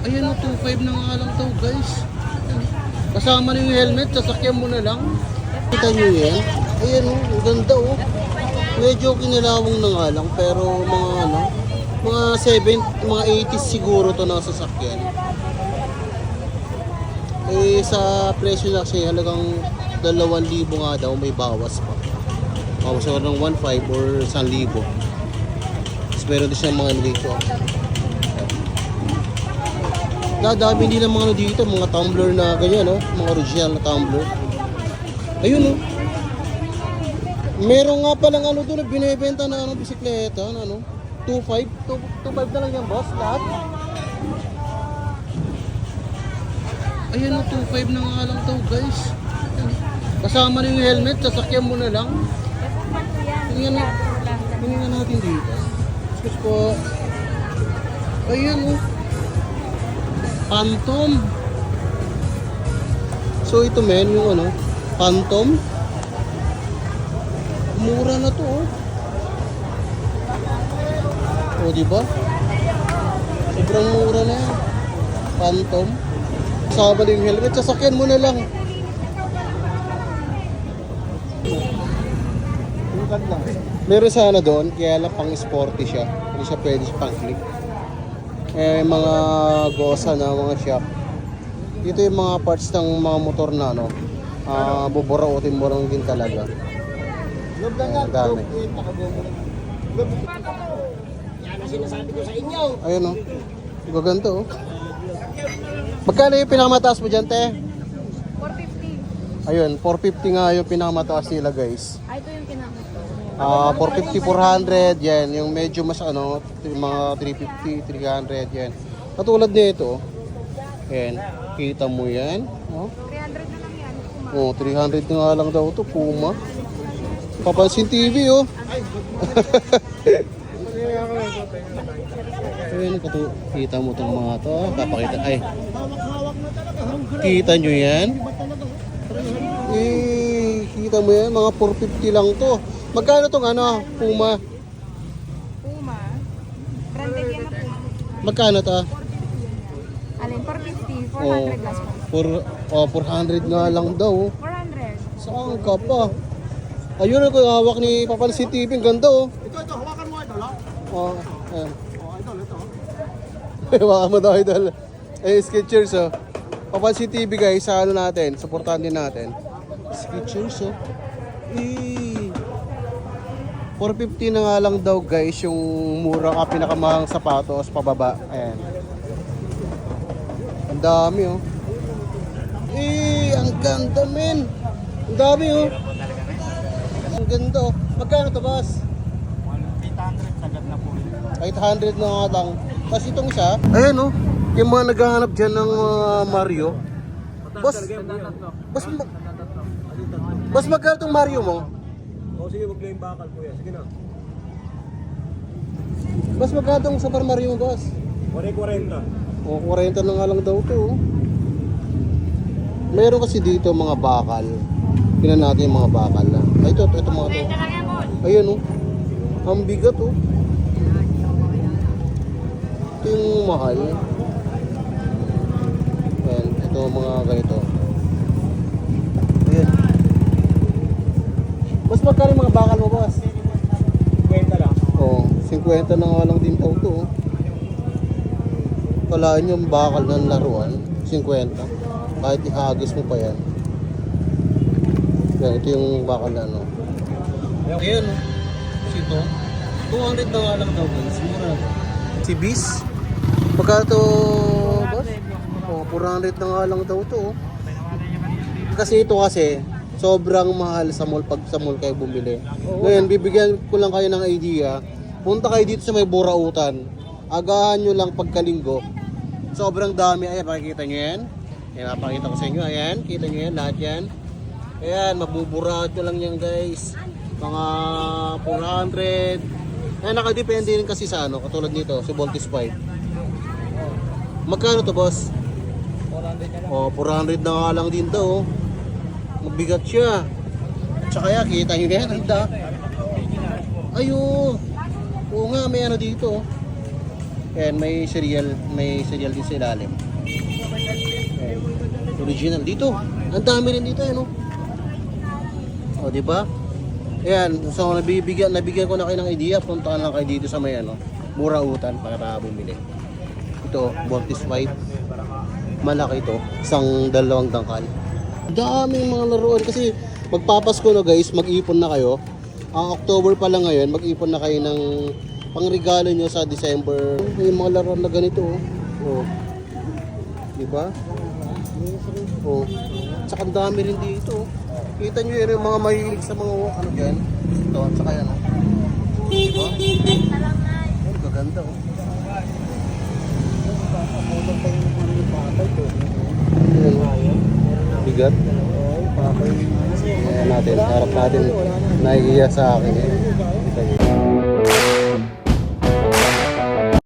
Ayan o, 2.5 na nga lang daw guys. Kasama na yung helmet, sasakyan mo na lang. Kita nyo yan? Ayan o, ang ganda o. Medyo kinilawang na nga lang, pero mga ano, mga 70, mga 80s siguro to na sasakyan. Eh sa presyo na kasi halagang 2,000 nga daw, may bawas pa. Bawas na ng 1,500 or 1,000. Tapos meron din siyang mga ano dito. Dadami din ng mga ano dito, mga tumbler na ganyan, no? Mga original na tumbler. Ayun, no? Meron nga palang ano doon na binibenta na ano, bisikleta, na ano? 2.5? 2.5 na lang yan, boss, lahat. Ayan, no? 2.5 na nga lang daw, guys. Kasama na yung helmet, sasakyan mo na lang. Tingnan natin dito. Excuse po. Ayan, no? Phantom. So ito men, yung ano, Phantom. Mura na to, oh. O, diba? Sobrang mura na yan. Phantom. Kasama na yung helmet, sasakyan mo na lang. Meron sana doon, kaya lang pang sporty siya. Hindi siya pwede pang click. Eh, mga gosa na mga shop. Dito yung mga parts ng mga motor na ano, buburautin mo lang din talaga. Dami. Yan ang sinasabi ko sa inyo. Ayun o. Gaganto o. Magkano yung pinakamataas mo dyan, te? 450. Ayun, 450 nga yung pinakamataas nila, guys. Ay, ito yung kinakot. 450, 400, yan. Yung medyo mas ano, yung mga 350, 300, yan. Katulad nito, yan. Kita mo yan. Oh, 300 na lang yan. oh 300 na nga lang daw to, Puma. Papansin TV, oh. Ayun, kita mo itong mga to. Papakita, ay. Kita nyo yan? Eh, kita mo yan, mga 450 lang to. Magkano tong ano, Puma? Puma. Branded yan na Puma. Magkano to? Alin, 450. 400 Oh, last one. 400 nga lang daw. 400. Saan ka pa? Ayun ako, hawak ni Papansin TV. Ang ganda, oh. Ito, hawakan mo ito, no? Oh, ayan. Oh, ito. Hawakan mo daw, idol. Eh, Skechers, oh. Papansin TV, guys, sa ano natin, supportahan din natin. Skechers, oh. Eh, 450 na nga lang daw, guys, yung murang pinakamahang sapatos pababa. Ayan. Ang dami, oh. Eh, ang ganda, men. Ang dami, oh. Ang ganda, oh. Magkano to, boss? 800 sagad na po. 800 na nga lang. Tapos itong isa, ayan, oh. Yung mga naghahanap dyan ng Mario. Boss, boss, magkano itong Mario mo? O sige, wag lang yung bakal kuya. Sige na. Boss, magkano itong Super Mario mo, boss? 40. O, 40 na nga lang daw to, oh. Meron kasi dito mga bakal. Tingnan natin yung mga bakal na. Ay, ito mga to. Ayun, oh. Ang bigat, oh. Ito yung mahal. Ayan, ito mga ganito. Ayan. Mas magkano yung mga bakal mo, boss? 50 lang. Oo, 50 na nga lang din daw to, oh. Walaan yung bakal ng laruan, 50. Kahit ihagis mo pa yan. Yan, ito yung bakal na ano. Ayan, oh. Ito. 200 na nga lang daw, guys. Mura. Si Bis. Pagka ito, boss? Oh, 400 na nga lang daw to, oh. Kasi ito kasi, sobrang mahal sa mall pag sa mall kayo bumili. Ngayon, bibigyan ko lang kayo ng idea. Punta kayo dito sa may burautan. Agahan nyo lang pagkalinggo. Sobrang dami. Ayan, makikita nyo yan. Ayan, mapakita ko sa inyo. Ayan, kita nyo yan, lahat yan. Ayan, mabuburado lang yan, guys. Mga 400. Ayan, nakadepende rin kasi sa ano, katulad nito, si Voltis 5. Magkano to, boss? 400 na lang. Oh, 400 na nga lang din to, oh. Mabigat siya. Tsaka yan, kita nyo yan, handa. Ayun. Oo nga, may ano dito, oh. Ayan, may serial din sa ilalim. Ayan. Original. Dito, ang dami rin dito, ano? O, di ba? Ayan, so nabigyan ko na kayo ng idea. Puntahan lang kayo dito sa may ano, Murautan para bumili. Ito, Voltis White. Malaki ito, isang dalawang dangkal. Daming mga laruan kasi magpapasko na guys, mag-ipon na kayo. Ang October pa lang ngayon, mag-ipon na kayo ng pangregalo nyo sa December. Yung mga laruan na ganito, oh. Diba? Oh. Tsaka ang dami rin dito. Kita nyo yun yung mga mahilig sa mga ano dyan. Ito, at saka yan, oh. Diba? Oh, gaganda, oh. Bigat. Ayan natin, harap natin. Nahihiya sa akin eh.